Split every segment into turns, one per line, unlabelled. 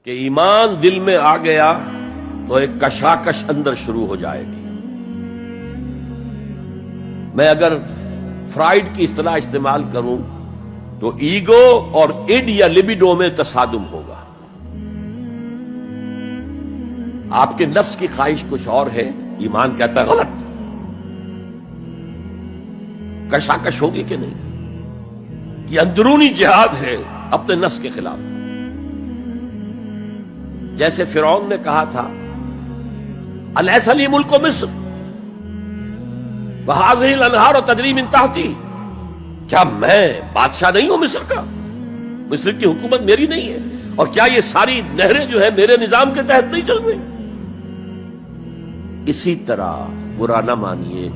کہ ایمان دل میں آ گیا تو ایک کشاکش اندر شروع ہو جائے گی. میں اگر فرائیڈ کی اصطلاح استعمال کروں تو ایگو اور اڈ یا لبیڈو میں تصادم ہوگا. آپ کے نفس کی خواہش کچھ اور ہے، ایمان کہتا ہے غلط. کشاکش ہوگی کہ نہیں؟ یہ اندرونی جہاد ہے اپنے نفس کے خلاف. جیسے فرعون نے کہا تھا الیس لی ملک مصر وہذہ الانہار تجری من تحتی، کیا میں بادشاہ نہیں ہوں مصر کا؟ مصر کی حکومت میری نہیں ہے؟ اور کیا یہ ساری نہریں جو ہے میرے نظام کے تحت نہیں چل رہی؟ اسی طرح برا نہ مانیے،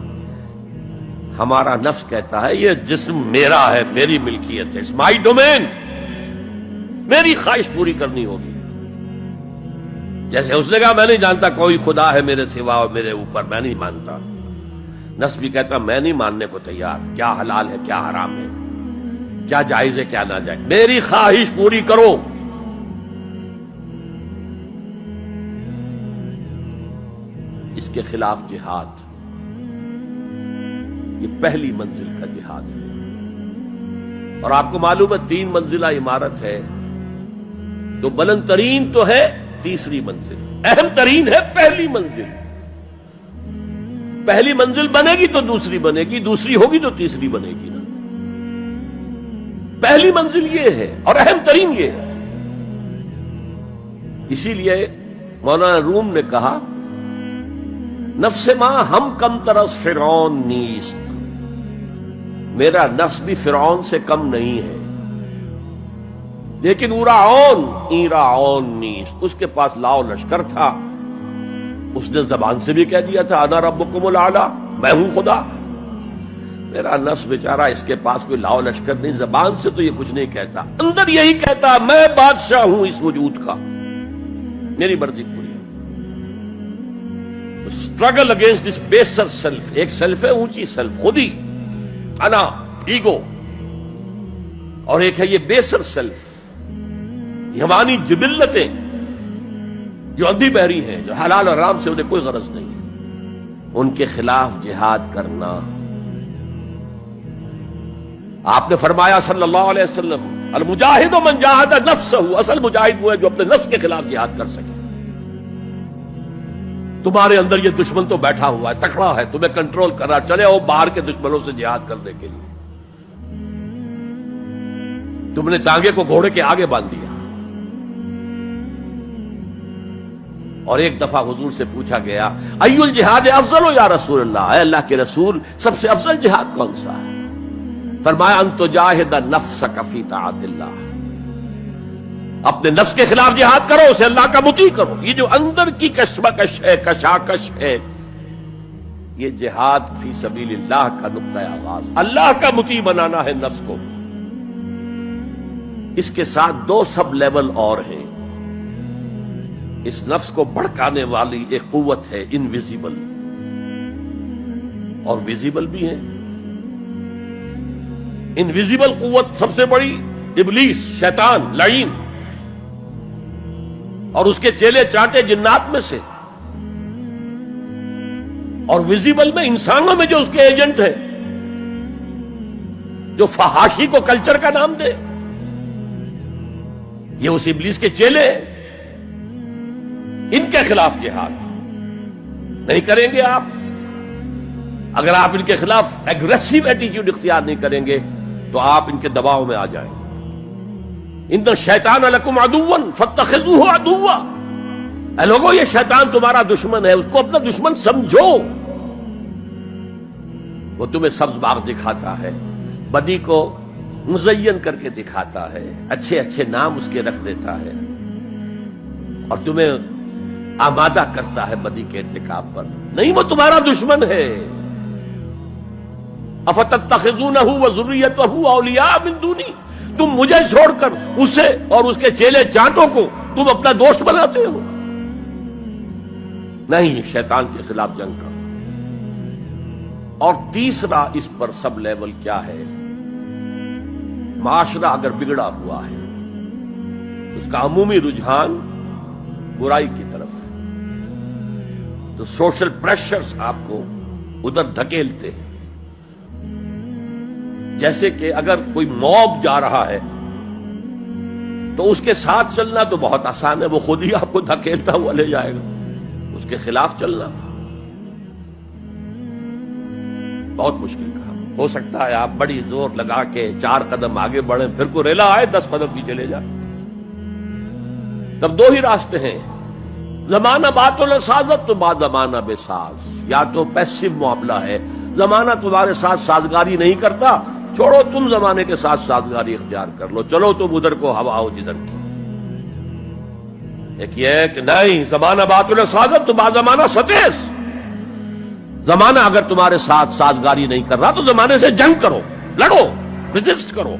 ہمارا نفس کہتا ہے یہ جسم میرا ہے، میری ملکیت ہے، اٹس مائی ڈومین، میری خواہش پوری کرنی ہوگی. جیسے اس نے کہا میں نہیں جانتا کوئی خدا ہے میرے سوا اور میرے اوپر، میں نہیں مانتا. نفس بھی کہتا میں نہیں ماننے کو تیار، کیا حلال ہے کیا حرام ہے، کیا جائز ہے کیا ناجائز، میری خواہش پوری کرو. اس کے خلاف جہاد، یہ پہلی منزل کا جہاد ہے. اور آپ کو معلوم ہے 3 منزلہ عمارت ہے، تو بلند ترین تو ہے تیسری منزل، اہم ترین ہے پہلی منزل. پہلی منزل بنے گی تو دوسری بنے گی، دوسری ہوگی تو تیسری بنے گی نا. پہلی منزل یہ ہے اور اہم ترین یہ ہے. اسی لیے مولانا روم نے کہا نفس ماں ہم کم طرز فرعون نیست، میرا نفس بھی فرعون سے کم نہیں ہے، لیکن ایراعون نیست، اس کے پاس لاؤ لشکر تھا. اس نے زبان سے بھی کہہ دیا تھا انا ربکم الاعلی، میں ہوں خدا. میرا نفس بیچارہ اس کے پاس کوئی لاؤ لشکر نہیں، زبان سے تو یہ کچھ نہیں کہتا، اندر یہی کہتا میں بادشاہ ہوں اس وجود کا، میری مرضی پوری. اسٹرگل اگینسٹ دس بیسر سیلف، ایک سیلف ہے اونچی سیلف، خودی، انا، ایگو، اور ایک ہے یہ بیسر سیلف، ہماری جبلتیں جو اندھی بہری ہیں، جو حلال اور حرام سے انہیں کوئی غرض نہیں ہے، ان کے خلاف جہاد کرنا. آپ نے فرمایا صلی اللہ علیہ وسلم المجاہد من جاہد نفسہ، اصل مجاہد وہ ہے جو اپنے نفس کے خلاف جہاد کر سکے. تمہارے اندر یہ دشمن تو بیٹھا ہوا ہے، تکڑا ہے، تمہیں کنٹرول کر رہا، چلے آؤ باہر کے دشمنوں سے جہاد کرنے کے لیے. تم نے ٹانگے کو گھوڑے کے آگے باندھ دیا. اور ایک دفعہ حضور سے پوچھا گیا ای الجہاد افضل یا رسول اللہ، اے اللہ کے رسول سب سے افضل جہاد کون سا ہے؟ فرمایا ان تجاہد نفسک فی طاعت اللہ، اپنے نفس کے خلاف جہاد کرو، اسے اللہ کا مطیع کرو. یہ جو اندر کی کشمکش ہے، کشاکش ہے، یہ جہاد فی سبیل اللہ کا نقطہ آغاز، اللہ کا مطیع بنانا ہے نفس کو. اس کے ساتھ 2 سب لیول اور ہیں. اس نفس کو بھڑکانے والی ایک قوت ہے انویزیبل، اور ویزیبل بھی ہے. انویزیبل قوت سب سے بڑی ابلیس، شیطان، لعین، اور اس کے چیلے چاٹے جنات میں سے. اور ویزیبل میں انسانوں میں جو اس کے ایجنٹ ہیں، جو فحاشی کو کلچر کا نام دے، یہ اس ابلیس کے چیلے ہیں. ان کے خلاف جہاد نہیں کریں گے آپ. اگر آپ ان کے خلاف ایگریسو ایٹیٹیوڈ اختیار نہیں کریں گے تو آپ ان کے دباؤ میں آ جائیں گے. ان الشیطان لکم عدوا فاتخذوہ عدوا، اے لوگوں یہ شیطان تمہارا دشمن ہے، اس کو اپنا دشمن سمجھو. وہ تمہیں سبز باغ دکھاتا ہے، بدی کو مزین کر کے دکھاتا ہے، اچھے اچھے نام اس کے رکھ دیتا ہے، اور تمہیں آمادہ کرتا ہے بدی کے ارتکاب پر. نہیں، وہ تمہارا دشمن ہے. افتتخذونہ وذریتہ اولیاء من دونی، تم مجھے چھوڑ کر اسے اور اس کے چیلے چانٹوں کو تم اپنا دوست بناتے ہو. نہیں، شیطان کے خلاف جنگ کرو. اور تیسرا اس پر سب لیول کیا ہے؟ معاشرہ اگر بگڑا ہوا ہے، اس کا عمومی رجحان برائی کی طرف ہے، تو سوشل پریشرز آپ کو ادھر دھکیلتے ہیں۔ جیسے کہ اگر کوئی موب جا رہا ہے تو اس کے ساتھ چلنا تو بہت آسان ہے، وہ خود ہی آپ کو دھکیلتا ہوا لے جائے گا۔ اس کے خلاف چلنا بہت مشکل کام۔ ہو سکتا ہے آپ بڑی زور لگا کے 4 قدم آگے بڑھیں، پھر کو ریلا آئے 10 قدم پیچھے لے جائے۔ تب 2 ہی راستے ہیں، زمانہ بات و سازت تو بعد زمانہ بے ساز۔ یا تو پیسو معاملہ ہے، زمانہ تمہارے ساتھ سازگاری نہیں کرتا، چھوڑو تم زمانے کے ساتھ سازگاری اختیار کر لو، چلو تم ادھر کو ہوا ہو جدھر کی۔ ایک یہ ہے کہ نہیں، زمانہ بات و سازت تو بعد زمانہ ستیس۔ زمانہ اگر تمہارے ساتھ سازگاری نہیں کر رہا تو زمانے سے جنگ کرو، لڑو، ریزسٹ کرو۔